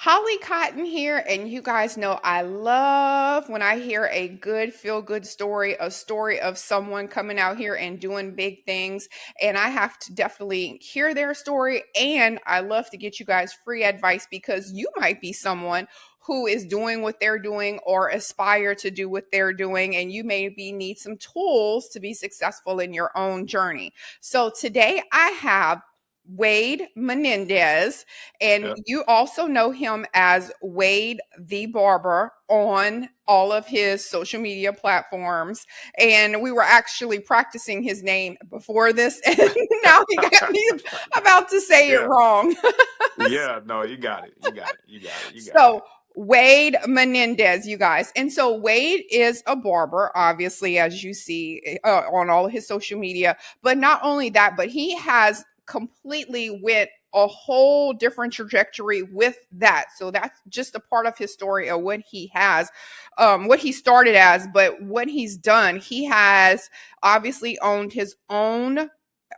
Holly Cotton here, and you guys know I love when I hear a good feel good story, a story of someone coming out here and doing big things. And I have to definitely hear their story. And I love to get you guys free advice because you might be someone who is doing what they're doing or aspire to do what they're doing, and you maybe need some tools to be successful in your own journey. So today I have Wade Menendez, and Yeah. you also know him as Wade the Barber on all of his social media platforms. And we were actually practicing his name before this, and now he got me about to say it Yeah. wrh. Yeah. No, you got it. You got it. You got it. You got it. So Wade Menendez, you guys. And so Wade is a barber, obviously, as you see on all of his social media. But not only that, but he has completely went a whole different trajectory with that. So that's just a part of his story of what he has, what he started as, but what he's done. He has obviously owned his own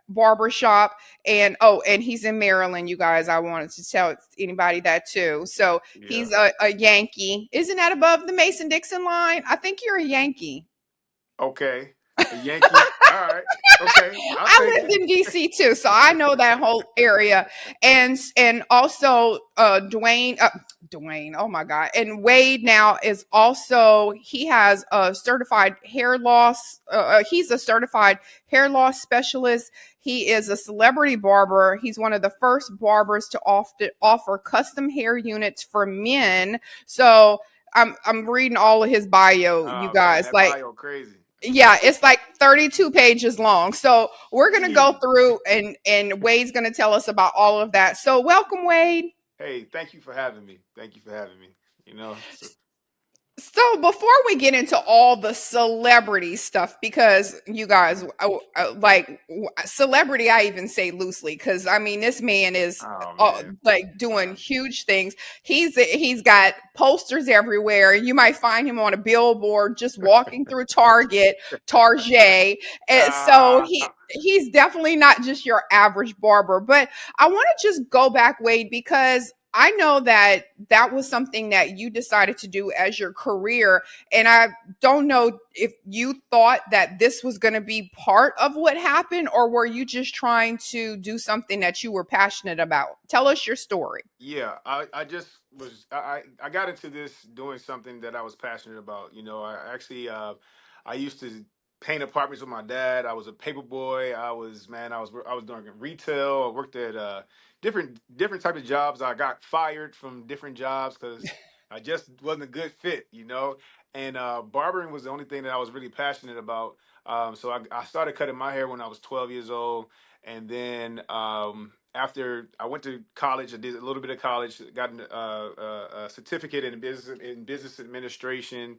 barbershop, and and he's in Maryland, you guys. I wanted to tell anybody that too. So Yeah. he's a Yankee. Isn't that above the Mason Dixon line? I think you're a Yankee. Okay. A Yankee. All right. Okay. I'll I take lived it. in DC too, so I know that whole area. And also Dwayne, oh my God. And Wade now is also, he has a certified hair loss. He's a certified hair loss specialist. He is a celebrity barber. He's one of the first barbers to offer custom hair units for men. So I'm reading all of his bio, you Oh man, guys. that Like, bio crazy. yeah, it's like 32 pages long. So we're gonna go Jeez. through, and Wade's gonna tell us about all of that. So welcome, Wade. Hey, thank you for having me. Thank you for having me. So, So before we get into all the celebrity stuff, because you guys, celebrity, I even say loosely, because I mean this man is oh man. like doing Uh, huge things. He's got posters everywhere. You might find him on a billboard just walking through Target, and so ah, he's definitely not just your average barber. But I want to just go back, Wade, because I know that that was something that you decided to do as your career. And I don't know if you thought that this was going to be part of what happened, or were you just trying to do something that you were passionate about? Tell us your story. yeah, I just was I got into this doing something that I was passionate about. I actually I used to paint apartments with my dad. I was a paper boy. I was doing retail. I worked at different type of jobs. I got fired from different jobs because I just wasn't a good fit. And barbering was the only thing that I was really passionate about. So I started cutting my hair when I was 12 years old, and then after I went to college, I did a little bit of college, got a certificate in business administration.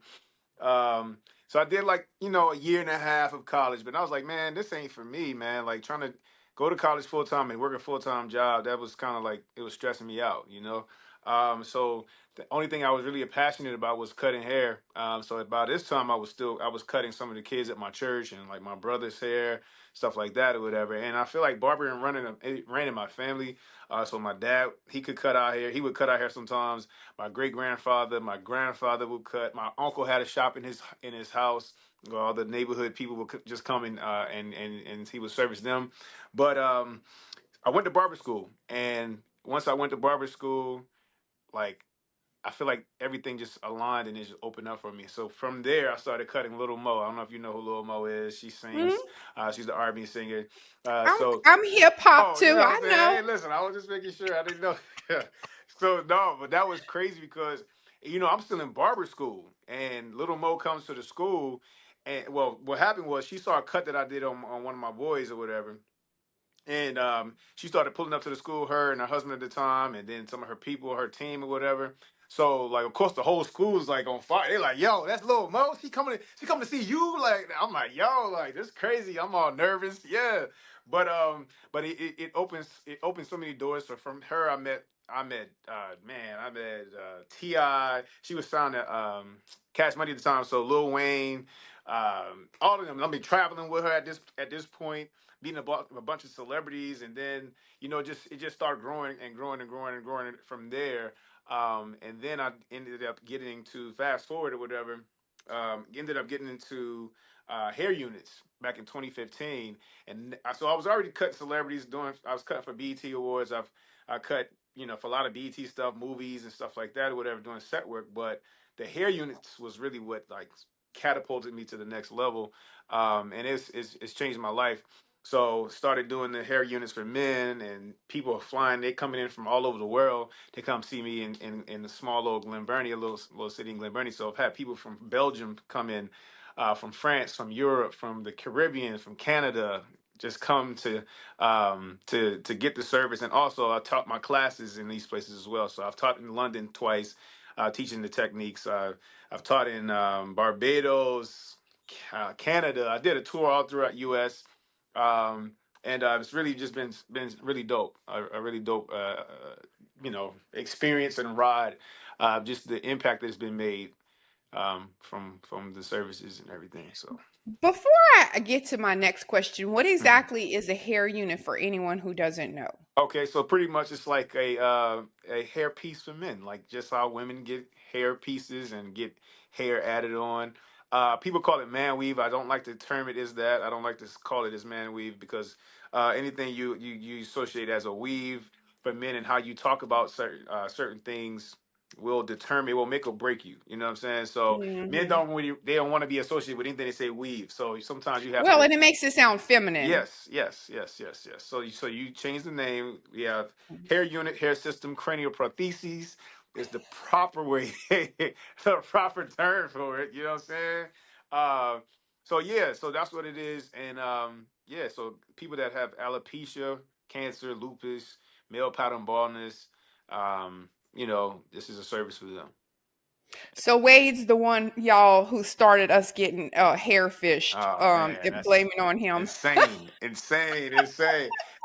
So I did like a year and a half of college, but I was like, man, this ain't for me, man. Like trying to go to college full time and work a full time job, that was kind of like it was stressing me out. So the only thing I was really passionate about was cutting hair. So about this time, I was cutting some of the kids at my church and like my brother's hair, stuff like that or whatever. And I feel like barbering it ran in my family. So my dad, he could cut our hair. He would cut our hair sometimes. My great grandfather, my grandfather would cut. My uncle had a shop in his house. All the neighborhood people would just come in, and he would service them. But I went to barber school, and once I went to barber school, like I feel like everything just aligned and it just opened up for me. So from there, I started cutting Little Mo. I don't know if you know who Little Mo is. She sings. Mhm. She's the R&B singer. I'm So I'm hip hop Oh, you too. know what I I'm saying? know. Hey, listen, I was just making sure I didn't know. Yeah. So no, but that was crazy because I'm still in barber school, and little Mo comes to the school, and well, what happened was she saw a cut that I did on one of my boys or whatever, and she started pulling up to the school, her and her husband at the time, and then some of her people, her team or whatever. So like, of course, the whole school is like on fire. They're like, "Yo, that's Lil Mo. She coming to see you." Like, I'm like, "Yo, like this crazy." I'm all nervous. Yeah, but it opens so many doors. So from her, I met Ti. She was signed to Cash Money at the time, so Lil Wayne, all of them. I mean, traveling with her at this point, meeting a bunch of celebrities, and then just it just started growing and growing and growing and growing from there. And then I ended up getting into fast forward or whatever. Ended up getting into hair units back in 2015, and so I was already cutting celebrities. I was cutting for BET Awards. I cut for a lot of BET stuff, movies and stuff like that, or whatever, doing set work. But the hair units was really what like catapulted me to the next level, and it's changed my life. So started doing the hair units for men, and people are flying. They coming in from all over the world to come see me in the small little Glen Burnie, a little city in Glen Burnie. So I've had people from Belgium come in, from France, from Europe, from the Caribbean, from Canada, just come to get the service. And also I taught my classes in these places as well. So I've taught in London twice, teaching the techniques. I've taught in Barbados, Canada. I did a tour all throughout U.S. Um, and it's really just been really dope. A really dope experience and ride. Just the impact that's been made from the services and everything. So. Before I get to my next question, what Mhm. exactly is a hair unit for anyone who doesn't know? Okay, so pretty much it's like a hair piece for men, like just how women get hair pieces and get hair added on. People call it man weave. I don't like to term it as that. I don't like to call it as man weave because anything you associate as a weave for men and how you talk about certain things will determine, will make or break you. You know what I'm saying? So men Hmm. don't really, they don't want to be associated with anything they say weave. So sometimes you have Well, to. and it makes it sound feminine. Yes. So you change the name. We have hair unit, hair system, cranial prostheses is the proper way, the proper term for it. You know what I'm saying? Uh, so yeah, so that's what it is. And yeah, so people that have alopecia, cancer, lupus, male pattern baldness, this is a service for them. So Wade's the one, y'all, who started us getting hair fished. Oh man, And that's blaming on him. insane.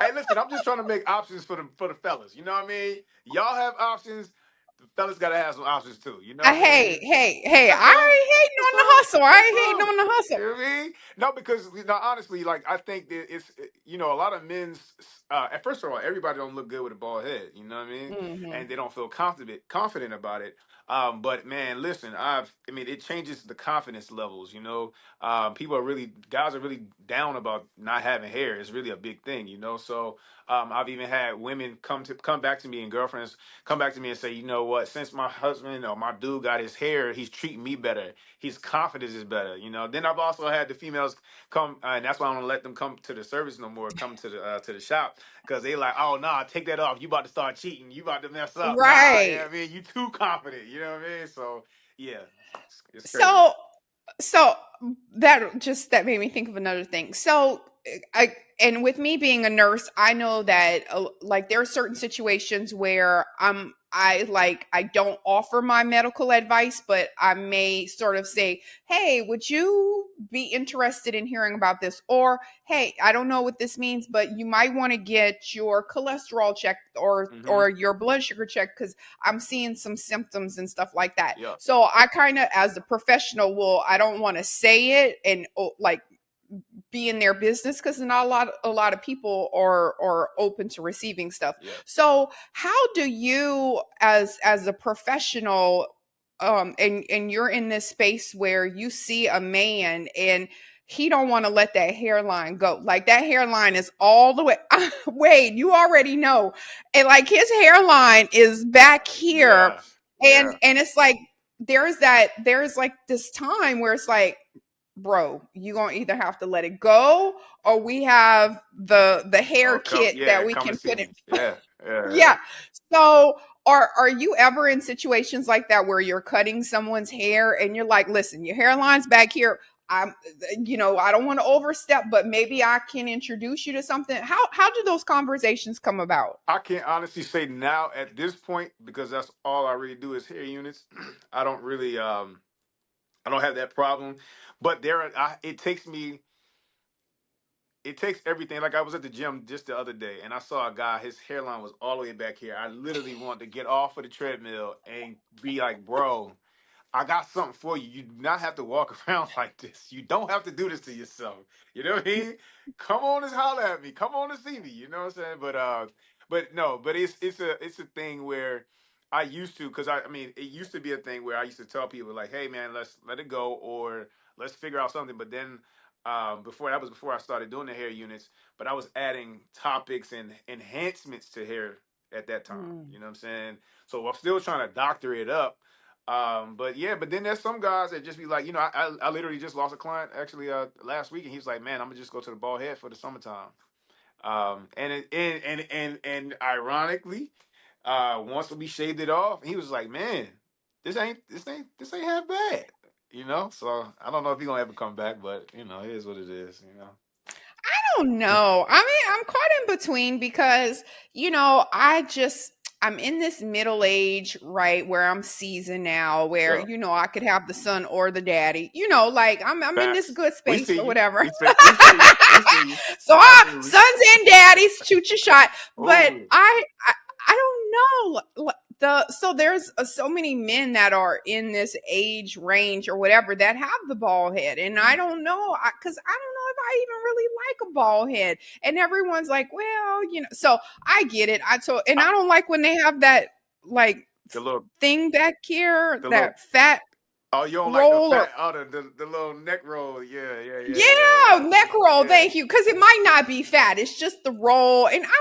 Hey, listen, I'm just trying to make options for the fellas. You know what I mean? Y'all have options. The fellas gotta have some options too. You know what I Hey, mean? hey, hey! That's I all. ain't hating That's on the all. hustle. I That's ain't hating all. on the hustle. You know what I mean? No, because honestly, like I think that it's a lot of men's. At first of all, everybody don't look good with a bald head. You know what I mean? Hmm. And they don't feel confident about it. But man, listen, I mean, it changes the confidence levels. Guys are really down about not having hair. It's really a big thing. So I've even had women come back to me, and girlfriends come back to me and say, you know what, since my husband or my dude got his hair, he's treating me better. His confidence is better. Then I've also had the females come, and that's why I don't let them come to the service no more, come to the shop, because they like, oh nah, take that off, you about to start cheating, you about to mess up. Nah, Right. yeah, I mean, you too confident. You know what I mean? So yeah, it's crazy. So so that made me think of another thing. So I and with me being a nurse, I know that like there are certain situations where I don't offer my medical advice, but I may sort of say, "Hey, would you be interested in hearing about this?" Or, "Hey, I don't know what this means, but you might want to get your cholesterol checked Mm-hmm. or your blood sugar checked cuz I'm seeing some symptoms and stuff like that." Yeah. So I kind of, as a professional, I don't want to say it and like be in their business because not a lot of people are open to receiving stuff. Yeah. So how do you, as a professional, and you're in this space where you see a man and he don't want to let that hairline go, like that hairline is all the way Wade, you already know, and like his hairline is back here, Yeah. Yeah. and it's like there's like this time where it's like, bro, you gonna either have to let it go or we have the hair Oh, kit that we come and can see put in. me. Yeah. Yeah. Yeah. So are you ever in situations like that where you're cutting someone's hair and you're like, listen, your hairline's back here. I'm, I don't want to overstep, but maybe I can introduce you to something. How do those conversations come about? I can honestly say now at this point, because that's all I really do is hair units. I don't really I don't have that problem. But it takes me it takes everything. Like I was at the gym just the other day, and I saw a guy. His hairline was all the way back here. I literally wanted to get off of the treadmill and be like, "Bro, I got something for you. You do not have to walk around like this. You don't have to do this to yourself. You know what I mean? Come on and holler at me. Come on and see me. You know what I'm saying? But no, but it's a thing where I used to, because I mean it used to be a thing where I used to tell people like, hey man, let's let it go, or let's figure out something. But then before I started doing the hair units, but I was adding topics and enhancements to hair at that time. Mm. You know what I'm saying? So I'm still trying to doctor it up, but yeah, but then there's some guys that just be like, I literally just lost a client actually last week, and he was like, man, I'm gonna just go to the bald head for the summertime. And ironically, once we shaved it off, he was like, man, this ain't half bad, you know. So I don't know if he's gonna ever come back, but it is what it is, you know. Don't know. I mean, I'm caught in between because, I'm in this middle age, right, where I'm seasoned now, where, Sure. I could have the son or the daddy, like I'm in this Facts. good We space see or you. whatever. We see you. We see you. So Absolutely. sons and daddies, shoot your shot. But Oh, I don't know. So there's so many men that are in this age range or whatever that have the bald head, and I mhm. don't know because I don't know if I even really like a bald head. And everyone's like, well, So I get it. And I, I don't like when they have that like the little, thing back here, the little. that fat Oh, you don't like the roll or fat, oh, the little neck roll. Yeah, yeah, yeah, yeah, yeah, neck roll. yeah, Thank you. Because it might not be fat. It's just the roll. And I don't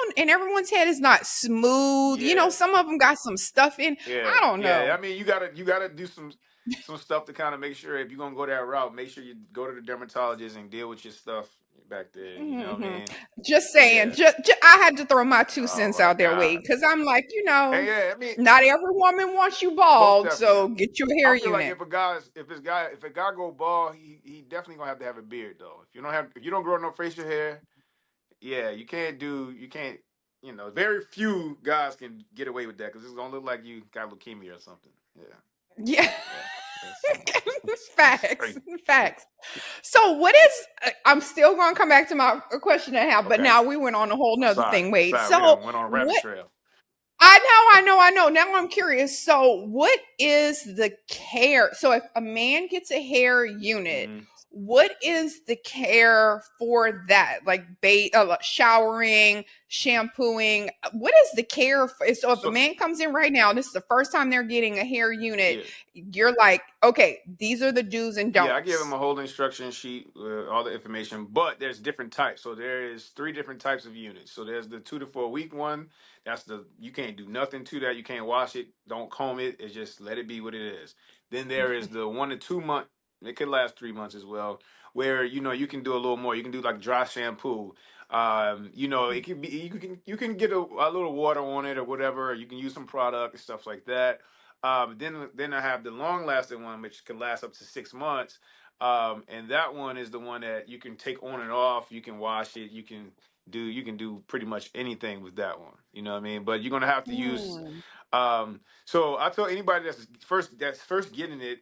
know. And everyone's head is not smooth. yeah, Some of them got some stuff in. yeah, I don't yeah. know. I mean, you gotta do some stuff to kind of make sure if you're gonna go that route, make sure you go to the dermatologist and deal with your stuff back there. You know what I Hmm. mean? Just saying. Yeah. I had to throw my two Oh cents my out there, Wade, God. because I'm like, And yeah, I mean, not every woman wants you most bald. definitely. So get your I hair feel like unit. if a guy go bald, he definitely gonna have to have a beard though. If you don't grow no facial hair, yeah, you can't, very few guys can get away with that because it's gonna look like you got leukemia or something. Yeah, Yeah. yeah, that's Facts. crazy. Facts. So what is I'm still gonna come back to my question I have, but Okay, now we went on a whole I'm nother sorry, thing, Wade. sorry, we So done went on a rabbit what trail. I know. Now I'm curious. So what is the care? So if a man gets a hair unit, Hmm. what is the care for that? Like like showering, shampooing. What is the care for? So if a So man comes in right now, this is the first time they're getting a hair unit, yeah, you're like, okay, these are the do's and yeah, I gave him don'ts. a whole instruction sheet with all the information, but there's different types. So there is three different types of units. So there's the 2 to 4 week one. That's you can't do nothing to that. You can't wash it. Don't comb it. It's just let it be what it is. Then there is the 1 to 2 month. It could last 3 months as well, where you can do a little more. You can do like dry shampoo. It can be you can get a little water on it or whatever. Or you can use some product and stuff like that. Then I have the long lasting one, which can last up to 6 months. And that one is the one that you can take on and off. You can wash it. You can do pretty much anything with that one. You know what I mean? But you're gonna have to use. Hmm. So I tell anybody that's first getting it,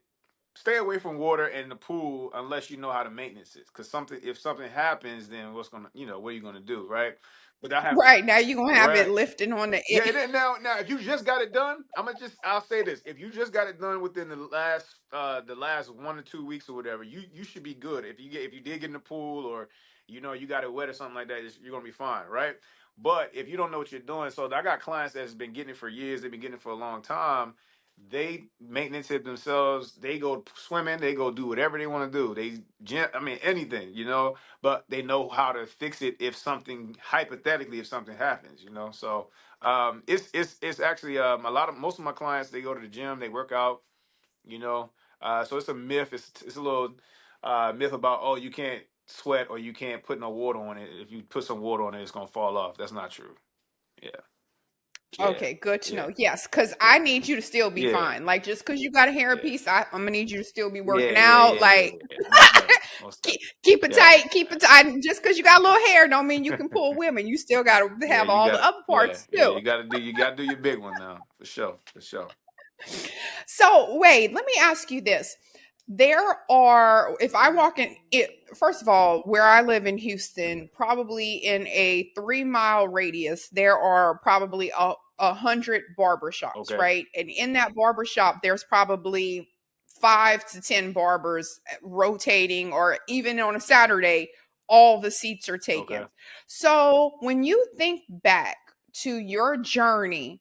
stay away from water and the pool unless you know how to maintenance it. Because if something happens, then what are you gonna do, right? But I have Right now, you're gonna have it right. lifting on the Yeah, and then now if you just got it done, I'll say this. If you just got it done within the last 1 or 2 weeks or whatever, you should be good. If you did get in the pool or you got it wet or something like that, you're gonna be fine, right? But if you don't know what you're doing, so I got clients that's been getting it for years, they've been getting it for a long time. They maintenance it themselves. They go swimming. They go do whatever they want to do. I mean, anything, but they know how to fix it if something hypothetically if something happens, so it's actually most of my clients, they go to the gym, they work out, you know so it's a myth. It's a little myth about, oh, you can't sweat or you can't put no water on it. If you put some water on it, it's gonna fall off. That's not true. Yeah, yeah, Okay, good to yeah, know. Yes, because I need you to still be yeah, fine. Like just because you got a hair yeah, piece, I'm gonna need you to still be yeah, working yeah, out. yeah, yeah, Like yeah. Most definitely, most keep, definitely. keep it Yeah. tight, keep it tight. Just because you got a little hair, don't mean you can pull women. You still got to Yeah, have you all the got other yeah, parts yeah, too. you gotta do your big one now, for sure, for sure. So Wade, let me ask you this: There are, if I walk in it, first of all, where I live in Houston, probably in a 3 mile radius, there are probably 100 barbershops, Okay. right? And in that barbershop, there's probably 5 to 10 barbers rotating, or even on a Saturday, all the seats are Okay. taken. So when you think back to your journey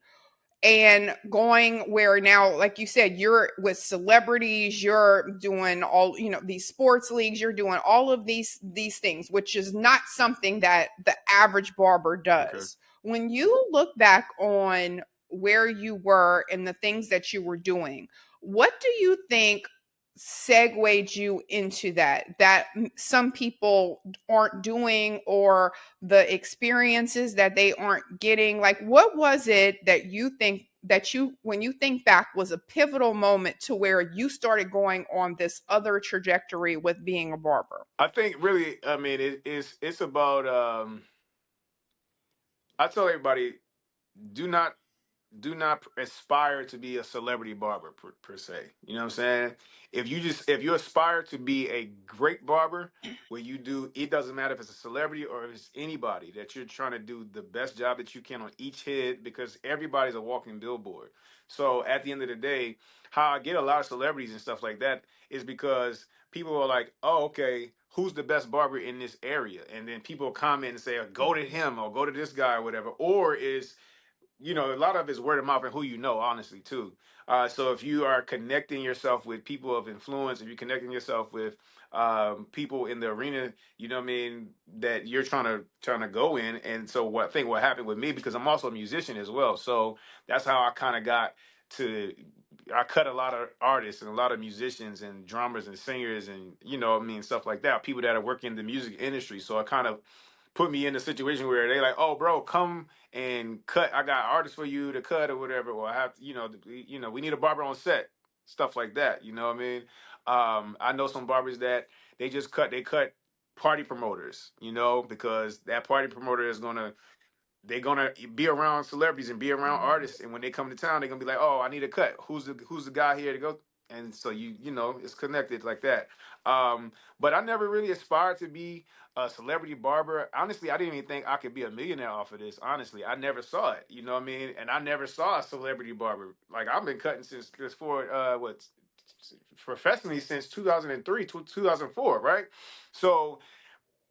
and going where now, like you said, you're with celebrities, you're doing all, these sports leagues, you're doing all of these things, which is not something that the average barber Okay. does. When you look back on where you were and the things that you were doing, what do you think segued you into that some people aren't doing, or the experiences that they aren't getting? Like, what was it that you think that you, when you think back, was a pivotal moment to where you started going on this other trajectory with being a barber? I think really, I mean, it's about. I tell everybody, do not aspire to be a celebrity barber per se. You know what I'm saying? If you aspire to be a great barber, where you do, it doesn't matter if it's a celebrity or if it's anybody, that you're trying to do the best job that you can on each head, because everybody's a walking billboard. So at the end of the day, how I get a lot of celebrities and stuff like that is because people are like, oh, okay, who's the best barber in this area? And then people comment and say, go to him or go to this guy or whatever. Or is, a lot of it's word of mouth and who you know, honestly, too. So if you are connecting yourself with people of influence, if you're connecting yourself with people in the arena, you know what I mean, that you're trying to go in. And so what I think what happened with me, because I'm also a musician as well, so that's how I kind of got to. I cut a lot of artists and a lot of musicians and drummers and singers and what I mean, stuff like that. People that are working in the music industry. So I kind of put me in a situation where they like, oh, bro, come and cut. I got artists for you to cut or whatever. Or I have, we need a barber on set, stuff like that. You know what I mean? I know some barbers that they just cut. They cut party promoters, because that party promoter is gonna they're gonna be around celebrities and be around artists, and when they come to town, they're gonna be like, "Oh, I need a cut. Who's the guy here to go?" And so it's connected like that. But I never really aspired to be a celebrity barber. Honestly, I didn't even think I could be a millionaire off of this. Honestly, I never saw it. You know what I mean? And I never saw a celebrity barber. Like, I've been cutting since for what professionally since 2003 to 2004, right? So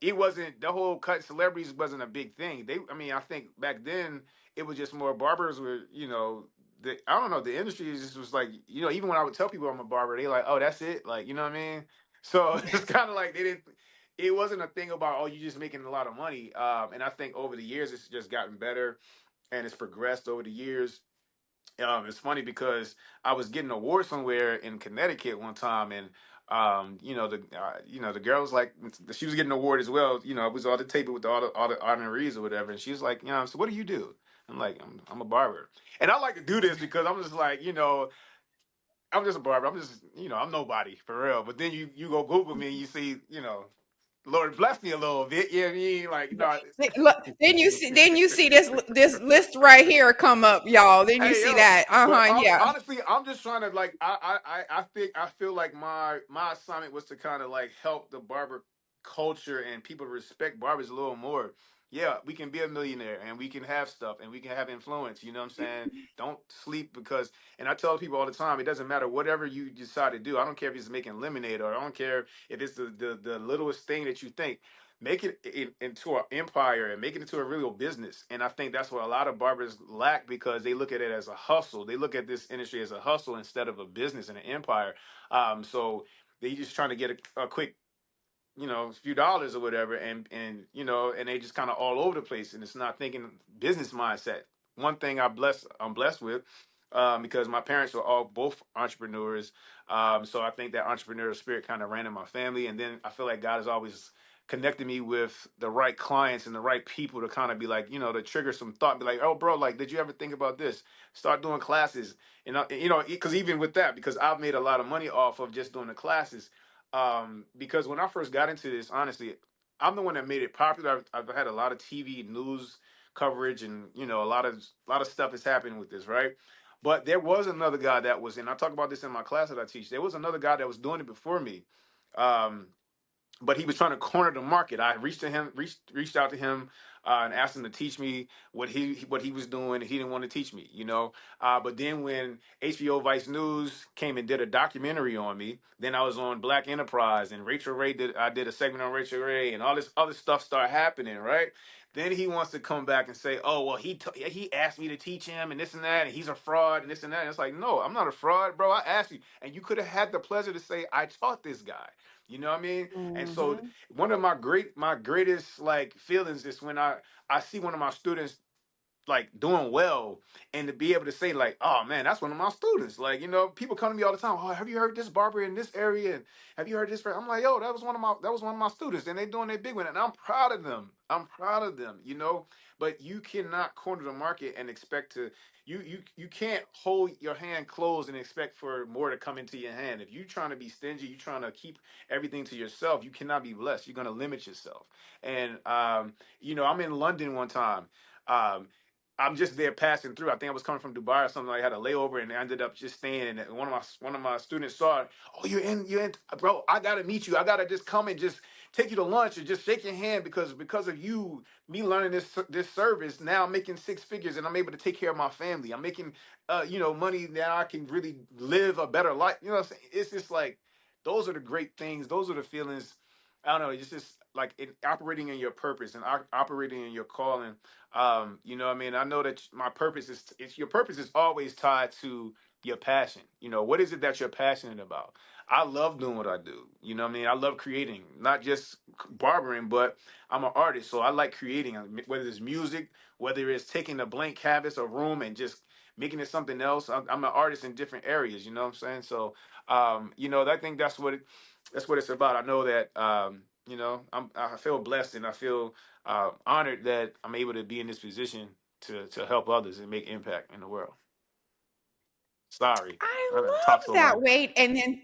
it wasn't, the whole cut celebrities wasn't a big thing. I mean, I think back then it was just more barbers were, I don't know, the industry just was like, even when I would tell people I'm a barber, they like, oh, that's it, like, you know what I mean? So it's kind of like they didn't. It wasn't a thing about, oh, you just making a lot of money. And I think over the years it's just gotten better and it's progressed over the years. It's funny because I was getting an award somewhere in Connecticut one time, and the girl was like, she was getting an award as well. It was all the table with all the honorees or whatever, and she was like, so what do you do? I'm like, I'm a barber, and I like to do this because I'm just like, I'm just a barber. I'm just, I'm nobody for real. But then you go Google me and you see, Lord bless me a little bit. Yeah, you know what I mean, Look, then you see this list right here come up, y'all. Then you hey see yo, that. but Yeah. honestly, I'm just trying to, like, I feel like my assignment was to kind of like help the barber culture and people respect barbers a little more. Yeah, we can be a millionaire and we can have stuff and we can have influence. You know what I'm saying? Don't sleep because, and I tell people all the time, it doesn't matter whatever you decide to do. I don't care if it's making lemonade, or I don't care if it's the littlest thing that you think. Make it into an empire and make it into a real business. And I think that's what a lot of barbers lack, because they look at it as a hustle. They look at this industry as a hustle instead of a business and an empire. So they just trying to get a quick, few dollars or whatever, and they just kind of all over the place, and it's not thinking business mindset. One thing I'm blessed with, because my parents were all both entrepreneurs, so I think that entrepreneurial spirit kind of ran in my family, and then I feel like God has always connected me with the right clients and the right people to kind of be like, to trigger some thought, be like, oh, bro, like, did you ever think about this? Start doing classes, because even with that, because I've made a lot of money off of just doing the classes, because when I first got into this, honestly, I'm the one that made it popular. I've had a lot of TV news coverage, and a lot of stuff is happening with this, right? But there was another guy that was, and I talk about this in my class that I teach. There was another guy that was doing it before me. Um, but he was trying to corner the market. I reached out to him, and asked him to teach me what he was doing. He didn't want to teach me, you know. But then when HBO Vice News came and did a documentary on me, then I was on Black Enterprise, and Rachel Ray did. I did a segment on Rachel Ray, and all this other stuff started happening, right? Then he wants to come back and say, "Oh, well, he asked me to teach him, and this and that, and he's a fraud, and this and that." And it's like, no, I'm not a fraud, bro. I asked you, and you could have had the pleasure to say, "I taught this guy." You know what I mean? And so Hmm. one of my greatest like feelings is when I see one of my students like doing well, and to be able to say like, oh man, that's one of my students. Like, you know, people come to me all the time, oh, have you heard this barber in this area, and have you heard this? I'm like, yo, that was one of my students, and they doing their big one, and I'm proud of them. I'm proud of them, you know. But you cannot corner the market and expect to you can't hold your hand closed and expect for more to come into your hand. If you're trying to be stingy, you're trying to keep everything to yourself, you cannot be blessed. You're going to limit yourself. And you know, I'm in London one time. um I'm just there passing through. I think I was coming from Dubai or something. I had a layover and I ended up just staying. And one of my students saw it. Oh, you're in, bro. I gotta meet you. I gotta just come and just take you to lunch and just shake your hand because of you, me learning this service. Now I'm making six figures and I'm able to take care of my family. I'm making you know, money that I can really live a better life. You know what I'm saying? It's just like those are the great things. Those are the feelings. I don't know. It's just like operating in your purpose and operating in your calling. You know what I mean? I know that my purpose is it's your purpose is always tied to your passion. You know, what is it that you're passionate about? I love doing what I do. You know what I mean? I love creating, not just barbering, but I'm an artist, so I like creating, whether it's music, whether it's taking a blank canvas or room and just making it something else. I'm an artist in different areas, you know what I'm saying? So you know, I think that's what it's about. I know that you know, I feel blessed and I feel honored that I'm able to be in this position to help others and make impact in the world. Sorry, I I done talked love so that, long. Wade. And then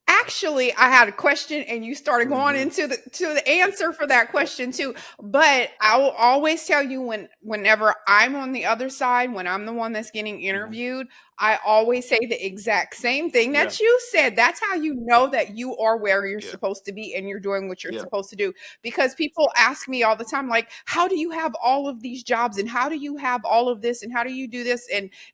actually, I had a question and you started going Hmm. into the answer for that question too. But I will always tell you whenever I'm on the other side, when I'm the one that's getting Hmm. interviewed, I always say the exact same thing Yeah, that you said. That's how you know that you are where you're yeah, supposed to be and you're doing what you're yeah, supposed to do. Because people ask me all the time, like, how do you have all of these jobs and how do you have all of this and how do you do this?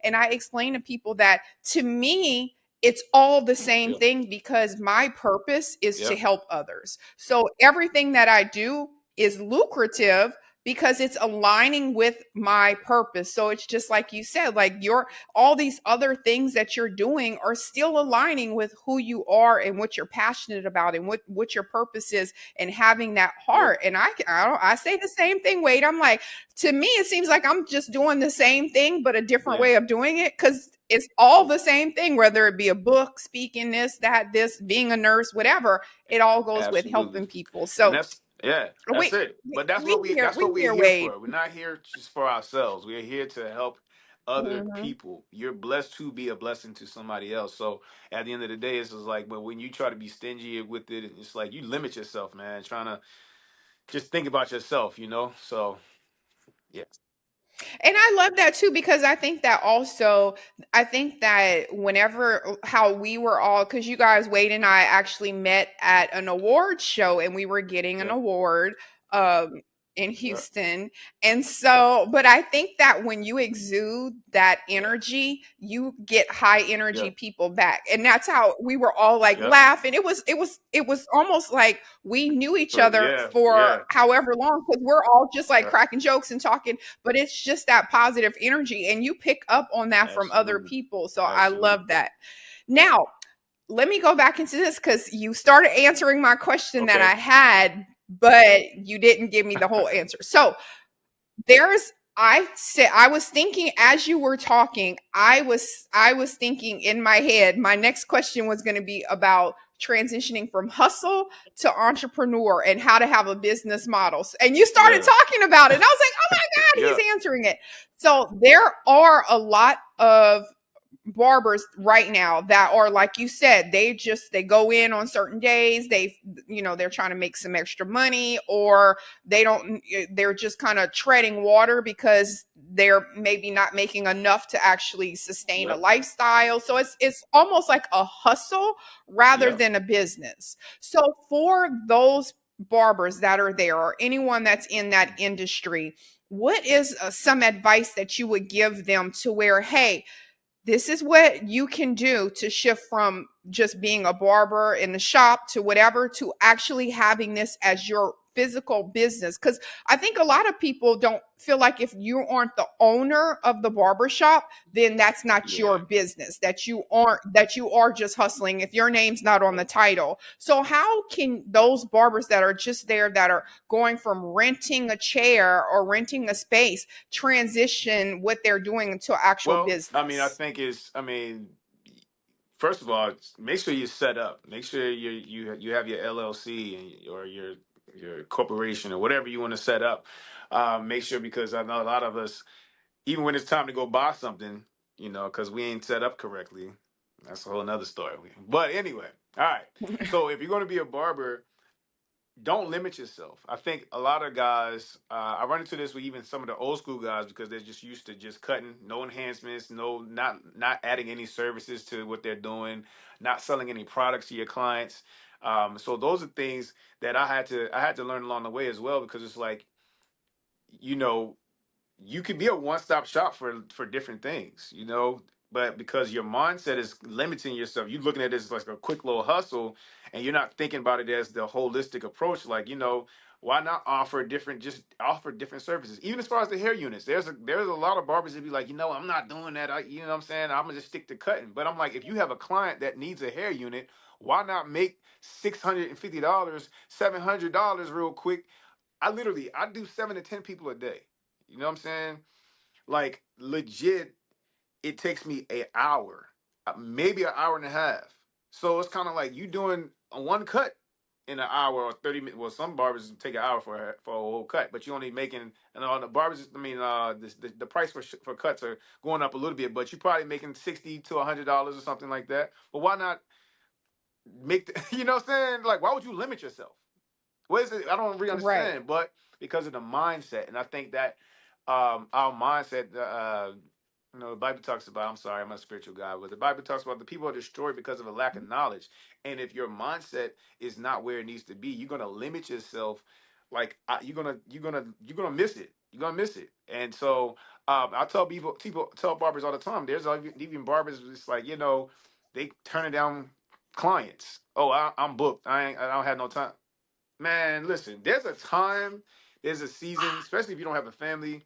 And I explain to people that to me, it's all the same yeah, thing because my purpose is yeah, to help others. So everything that I do is lucrative because it's aligning with my purpose. So it's just like you said, like your all these other things that you're doing are still aligning with who you are and what you're passionate about and what your purpose is and having that yeah, heart. And I say the same thing, Wade. I'm like, to me, it seems like I'm just doing the same thing, but a different yeah, way of doing it because it's all yeah. the same thing, whether it be a book, speaking this, that, this, being a nurse, whatever. It all goes with Absolutely. helping people. And So that's we it. But that's we what we're here, here Wade. for. We're not here just for ourselves. We're here to help other Hmm. people. You're blessed to be a blessing to somebody else. So at the end of the day, it's just like, but when you try to be stingy with it, it's like you limit yourself, man. Trying to just think about yourself, you know. So yeah, And I love that too because I think that also I think that whenever how we were all because you guys Wade and I actually met at an award show and we were getting an yeah, award um in yeah, Houston. And so but I think that when you exude that yeah, energy, you get high yeah, energy people back. And that's how we were all like yeah. laughing. It was almost like we knew each So other yeah, for yeah, however long because we're all just like yeah. cracking jokes and talking, but it's just that positive energy and you pick up on that from other Absolutely, people. So I absolutely. love that. Now, let me go back into this because you started answering my question that Okay. I had, but you didn't give me the whole answer. So there's I said I was thinking as you were talking, I was thinking in my head, my next question was going to be about transitioning from hustle to entrepreneur and how to have a business model. And you started Yeah, talking about it. And I was like, oh my God, yeah, he's answering it. So there are a lot of barbers right now that are like you said they go in on certain days they're trying to make some extra money or they're just kind of treading water because they're maybe not making enough to actually sustain a Yep. lifestyle. So it's almost like a hustle rather Yep. than a business. So for those barbers that are there or anyone that's in that industry, what is some advice that you would give them to where, hey, this is what you can do to shift from just being a barber in the shop to whatever to actually having this as your physical business? Because I think a lot of people don't feel like if you aren't the owner of the barber shop, then that's not your Yeah. business, that you are just hustling if your name's not on the title. So how can those barbers that are just there, that are going from renting a chair or renting a space, transition what they're doing into actual Well, I mean, I business? think it's. I mean, first of all, make sure you're set up. Make sure you have your LLC or your corporation or whatever you want to set up. Make sure, because I know a lot of us, even when it's time to go buy something, because we ain't set up correctly. That's a whole nother story. But anyway, all right. So if you're going to be a barber, don't limit yourself. I think a lot of guys, I run into this with even some of the old school guys, because they're just used to just cutting, no enhancements, no, not adding any services to what they're doing, not selling any products to your clients. So those are things that I had to learn along the way as well, because it's like, you know, you can be a one-stop shop for different things, but because your mindset is limiting yourself, you're looking at this as like a quick little hustle, and you're not thinking about it as the holistic approach. Like, why not offer different services? Even as far as the hair units, there's a lot of barbers that be like, I'm not doing that. You know what I'm saying? I'm gonna just stick to cutting. But I'm like, if you have a client that needs a hair unit, why not make $650, $700 real quick? I do 7 to 10 people a day. You know what I'm saying? Like, legit, it takes me an hour, maybe an hour and a half. So it's kind of like you doing a one cut in an hour or 30 minutes. Well, some barbers take an hour for a whole cut, but you only making, and on the barbers, I mean, the price for cuts are going up a little bit, but you're probably making $60 to $100 or something like that. But why not you know what I'm saying? Like, why would you limit yourself? What is it? I don't really Right. understand, but because of the mindset, and I think that our mindset, the Bible talks about. I'm sorry, I'm not a spiritual guy, but the Bible talks about the people are destroyed because of a lack of knowledge. And if your mindset is not where it needs to be, you're gonna limit yourself. Like, you're gonna miss it. You're gonna miss it. And so I people tell barbers all the time. There's even barbers. It's like, they turning down clients. Oh, I'm booked. I don't have no time. Man, listen, there's a season, especially if you don't have a family.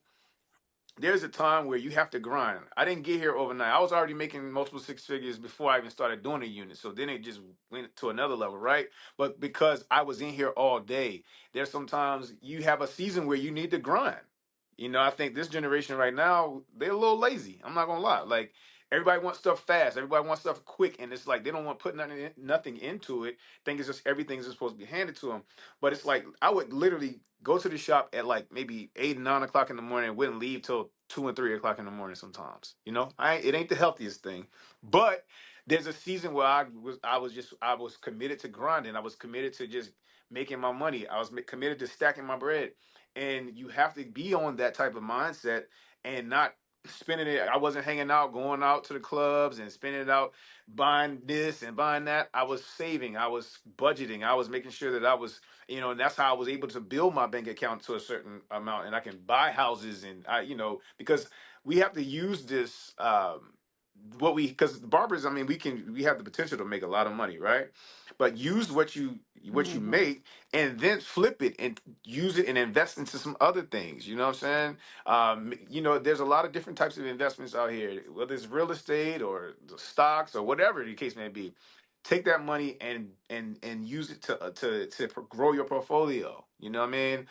There's a time where you have to grind. I didn't get here overnight. I was already making multiple six figures before I even started doing a unit. So then it just went to another level, right? But because I was in here all day, there's sometimes you have a season where you need to grind. I think this generation right now, they're a little lazy. I'm not gonna lie. Like, everybody wants stuff fast. Everybody wants stuff quick, and it's like they don't want to put nothing into it. Think it's just everything's just supposed to be handed to them. But it's like I would literally go to the shop at like maybe 8 and 9 o'clock in the morning, and wouldn't leave till 2 and 3 o'clock in the morning. Sometimes, it ain't the healthiest thing, but there's a season where I was committed to grinding. I was committed to just making my money. I was committed to stacking my bread, and you have to be on that type of mindset and not spending it. I wasn't hanging out, going out to the clubs and spending it out, buying this and buying that. I was saving, I was budgeting, I was making sure that I was, and that's how I was able to build my bank account to a certain amount, and I can buy houses, and because we have to use this. Because barbers, I mean, we have the potential to make a lot of money, right? But use what you Mhm. make, and then flip it and use it and invest into some other things. You know what I'm saying? There's a lot of different types of investments out here, whether it's real estate or the stocks or whatever the case may be. Take that money and use it to grow your portfolio. You know what I mean?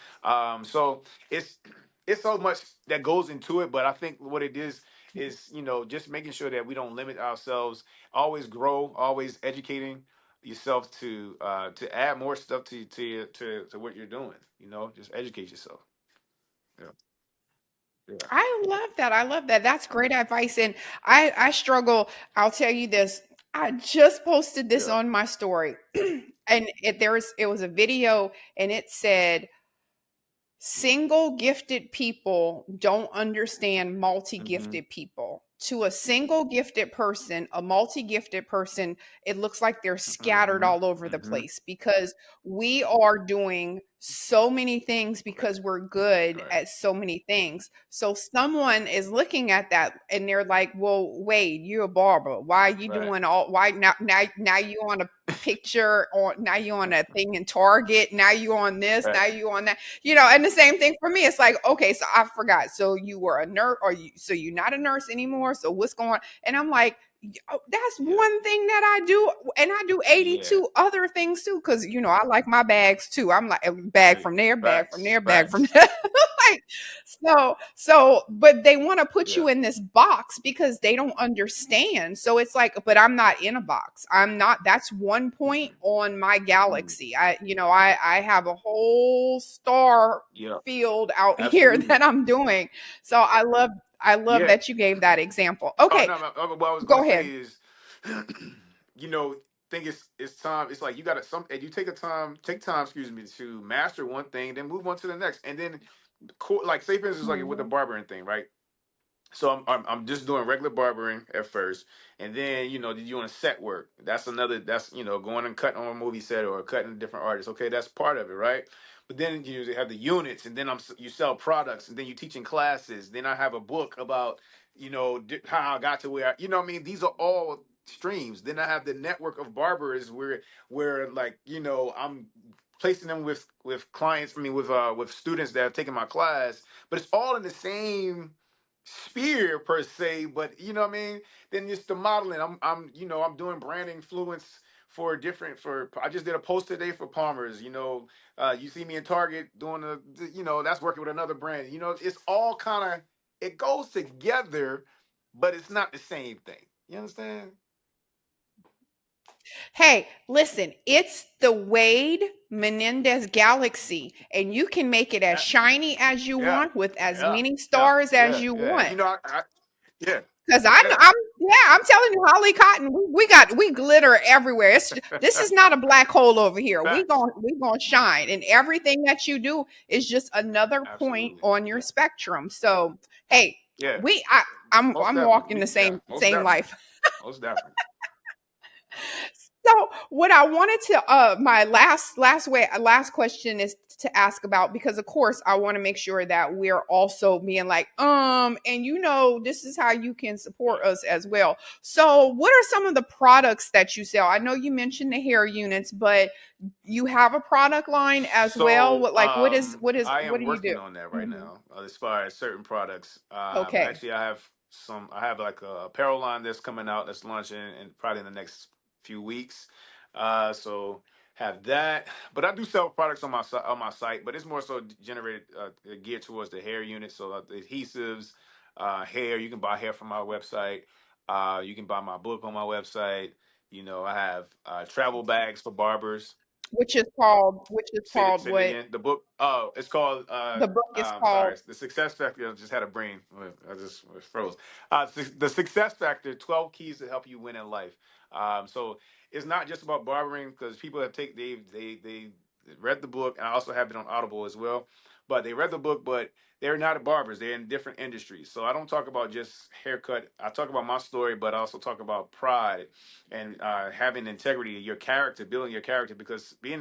So it's it's so much that goes into it, but I think what it is just making sure that we don't limit ourselves. Always grow, always educating yourself to add more stuff to what you're doing. Just educate yourself. Yeah, yeah, I love that. I love that. That's great advice. And I struggle. I'll tell you this. I just posted this yeah. on my story. And it was a video and it said single gifted people don't understand multi Mm-hmm. gifted people. To a single gifted person, a multi gifted person, it looks like they're scattered Mm-hmm. all over the Mm-hmm. place because we are doing so many things Right. because we're good Right. at so many things. So someone is looking at that and they're like, "Well, Wade, you're a barber. Why are you Right. doing all? Why now you on a picture on now you on that thing in Target, now you on this, Right. now you on that, and the same thing for me. It's like, okay, so I forgot. So you were a nurse, or you're not a nurse anymore. So what's going on? And I'm like, oh, that's Yeah. one thing that I do, and I do Yeah. 82 other things too, because I like my bags too. I'm like bag Right. from there, bag from Facts. there, bag from Facts. there. Like, but they want to put Yeah. you in this box because they don't understand. So it's like, but I'm not in a box. I'm not. That's one point Mm-mm. on my Mm. galaxy. I have a whole star Yeah. field out here Absolutely. that I'm doing. So I love Yeah. that you gave that example. Oh Okay, no, what I was gonna go say ahead. is, you know, think it's time. It's like you got to some. And you take time. Excuse me, to master one thing, then move on to the next, and then, like say for instance, like with the Mhm. barbering thing, right? So I'm just doing regular barbering at first, and then you want to set work. That's another. That's going and cutting on a movie set or cutting different artists. Okay, that's part of it, right? But then you have the units, and then you sell products, and then you teaching classes. Then I have a book about how I got to where what I mean. These are all streams. Then I have the network of barbers where like I'm placing them with clients. I mean with students that have taken my class, but it's all in the same sphere per se, but what I mean. Then it's the modeling. I'm doing brand influence for different. For I just did a post today for Palmer's. You see me in Target doing that's working with another brand. It's all kind of it goes together, but it's not the same thing. You understand? Hey, listen, it's the Wade Menendez galaxy, and you can make it as Yeah, shiny as you yeah, want with as yeah, many yeah, stars as yeah, you yeah. And want. yeah, Because yeah. I'm telling you, Holly Cotton, we glitter everywhere. This is not a black hole over here. Facts. We gonna shine, and everything that you do is just another point Absolutely. on your Yeah, spectrum. So, hey, yeah. we I Most I'm definitely. walking the Yeah, same most same definitely. life. Most definitely. So what I wanted to my last question is to ask about, because of course I want to make sure that we're also being like and this is how you can support Right. us as well. So what are some of the products that you sell? I know you mentioned the hair units, but you have a product line as well. So I What am do you working do? on that right Mhm. now as far as certain products. Okay. Actually, I have like a apparel line that's coming out that's launching in probably in the next few weeks. So have that, but I do sell products on on my site, but it's more so generated geared towards the hair unit. So the adhesives, hair. You can buy hair from my website. You can buy my book on my website. I have travel bags for barbers. Which is called Say it what? again. The book. Oh, it's called. The book is called. Sorry, the Success Factor. I just had a brain. I just was froze. The Success Factor: 12 Keys to Help You Win in Life. So it's not just about barbering because people have they read the book. And I also have it on Audible as well. But they read the book, but they're not barbers. They're in different industries. So I don't talk about just haircut. I talk about my story, but I also talk about pride and having integrity, your character, building your character, because being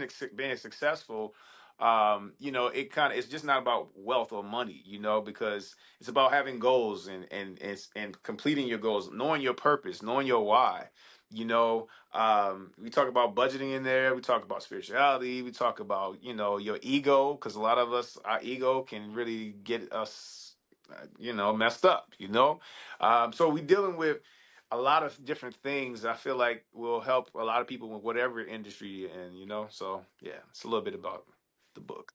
successful, it's just not about wealth or money, because it's about having goals and completing your goals, knowing your purpose, knowing your why. We talk about budgeting in there. We talk about spirituality. We talk about your ego, because a lot of us, our ego can really get us messed up. So we dealing with a lot of different things I feel like will help a lot of people with whatever industry you're in, So yeah, it's a little bit about the book.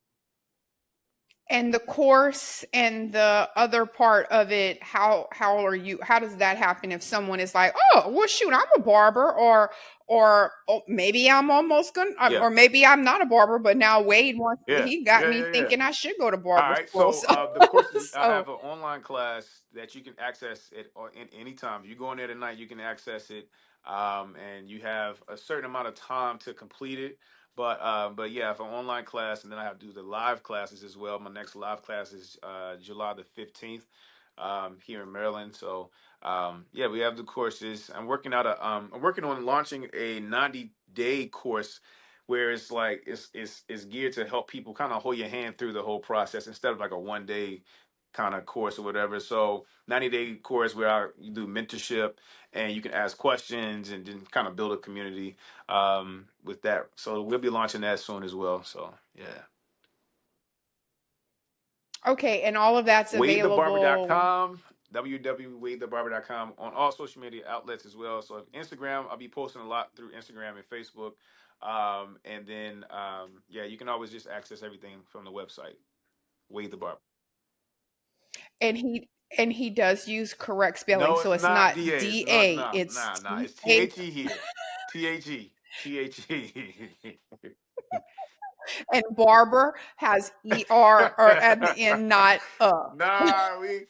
And the course and the other part of it, how does that happen if someone is like, oh well shoot, I'm a barber, or oh, maybe I'm almost gonna Yeah, or maybe I'm not a barber, but now Wade wants yeah, he got yeah, me yeah, yeah. thinking I should go to All barber right, school. so So the course I so have an online class that you can access it in any time. You go in there tonight, you can access it, and you have a certain amount of time to complete it. But yeah, for online class, and then I have to do the live classes as well. My next live class is July the 15th, here in Maryland. So yeah, we have the courses. I'm working on launching a 90-day course where it's like it's geared to help people kind of hold your hand through the whole process instead of like a 1 day kind of course or whatever. So 90-day course where you do mentorship and you can ask questions and then kind of build a community with that. So we'll be launching that soon as well. So yeah. Okay, and all of that's available. WadeTheBarber.com, www.wadethebarber.com on all social media outlets as well. So Instagram, I'll be posting a lot through Instagram and Facebook. And then yeah, you can always just access everything from the website, Wade the Barber. And he does use correct spelling, No, so it's it's not not DA. It's not DA, no, it's nah, nah. It's TH. THE here. THE. THE. And barber has ER or at the end, not Nah, we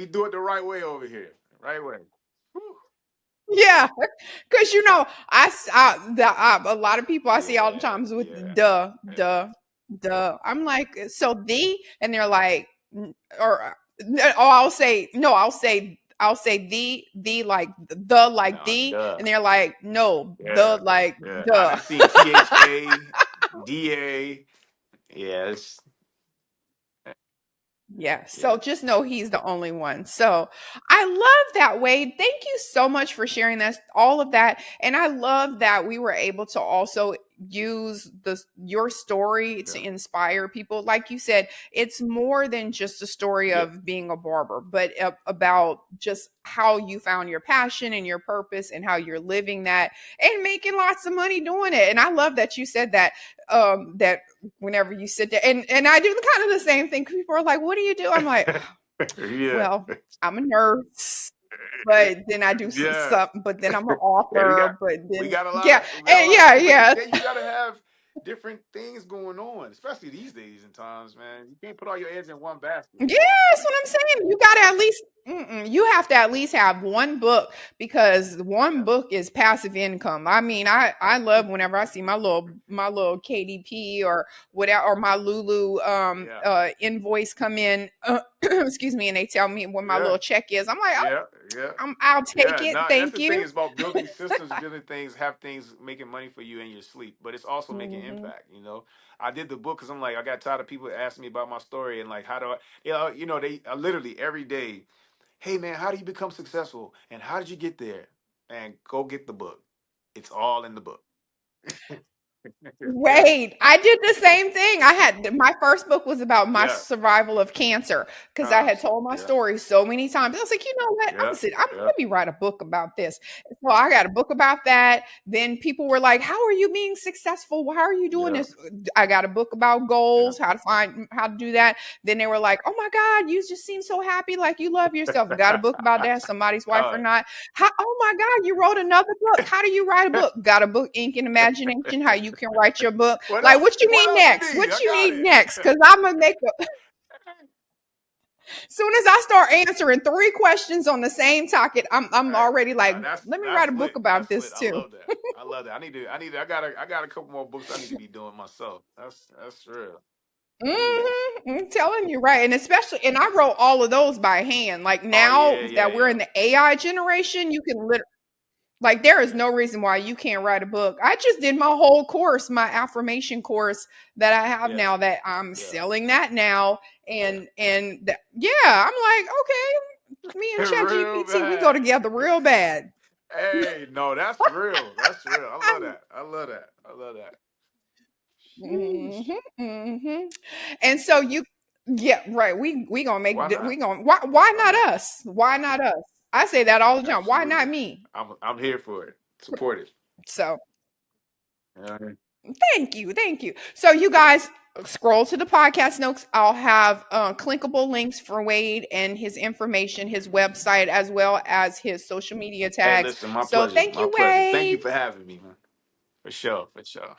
do it the right way over here. Right way. Whew. Yeah, because a lot of people I see all the Yeah, times with yeah, yeah. duh. I'm like, so the, and they're like, or oh, I'll say no, I'll say the like No, the, duh. and they're like, no, the Yeah, like yeah. I duh. done seen THA, DA. Yeah, Yeah, so yeah, just know he's the only one. So I love that, Wade. Thank you so much for sharing this, all of that. And I love that we were able to also use your story to yeah, inspire people. Like you said, it's more than just a story yeah. of being a barber, but about just how you found your passion and your purpose and how you're living that and making lots of money doing it. And I love that you said that that whenever you sit there and I do kind of the same thing. People are like, "What do you do?" I'm like, Yeah. "Well, I'm a nurse, but then I do Yeah. some, but then I'm an Hey, author, but we then got a lot yeah, of we got a and lot of yeah, but yeah." then you gotta have different things going on, especially these days and times, man. You can't put all your eggs in one basket. Yeah, that's what I'm saying. You got to at least, you have to at least have one book because one Yeah. book is passive income. I mean, I love whenever I see my little KDP or whatever or my Lulu Yeah. invoice come in, excuse me, and they tell me what my Yeah. little check is. I'm like, Yeah. Yeah. I'll take Yeah, it, no, that's thank the thing. you. It's about building systems, building things, have things making money for you in your sleep, but it's also making Hmm. impact. I did the book because I'm like, I got tired of people asking me about my story and like, how do I, they literally every day, hey man, how do you become successful and how did you get there? And go get the book. It's all in the book. Wait, I did the same thing. I had my first book was about my Yeah. survival of cancer because I had told my Yeah. story so many times. I was like, you know what? Yeah. Yeah. Let me write a book about this. So I got a book about that. Then people were like, "How are you being successful? How are you doing Yeah. this?" I got a book about Yeah. goals, how to do that. Then they were like, "Oh my God, you just seem so happy, like you love yourself." Got a book about that, somebody's wife or uh, not. Oh my God, you wrote another book. How do you write a book? Got a book, Ink and Imagination, how you can write your book. what Like, else? what you What need else you next? need? What I you got need it. next? Because I'm gonna make a. Soon as I start answering three questions on the same topic, I'm Right. already like, Nah, that's let me write that's a book lit. about That's lit. this I too. love that. I love that. I got a couple more books I need to be doing myself. That's real. Ooh. I'm telling you, right. And especially, and I wrote all of those by hand. Like Oh now yeah, yeah, that we're yeah. in the AI generation, you can literally. Like there is no reason why you can't write a book. I just did my whole course, my affirmation course that I have Yeah, now that I'm yeah, selling that now. yeah. Yeah, I'm like, okay, me and Real ChatGPT, we go bad. together real bad. Hey, no, that's real. That's real. I love that. I love that. I love that. Hmm. Sheesh. Hmm. And so yeah, right. We gonna Why we not? gonna why Why not not? us? Why not us? I say that all the time. Why not Absolutely. me? I'm here for it. Support it. So Yeah. thank you. So you guys scroll to the podcast notes. I'll have clickable links for Wade and his information, his website, as well as his social media Hey, tags. listen, my So pleasure. thank My you, pleasure. Thank you Wade. for having me, man. For sure. For sure.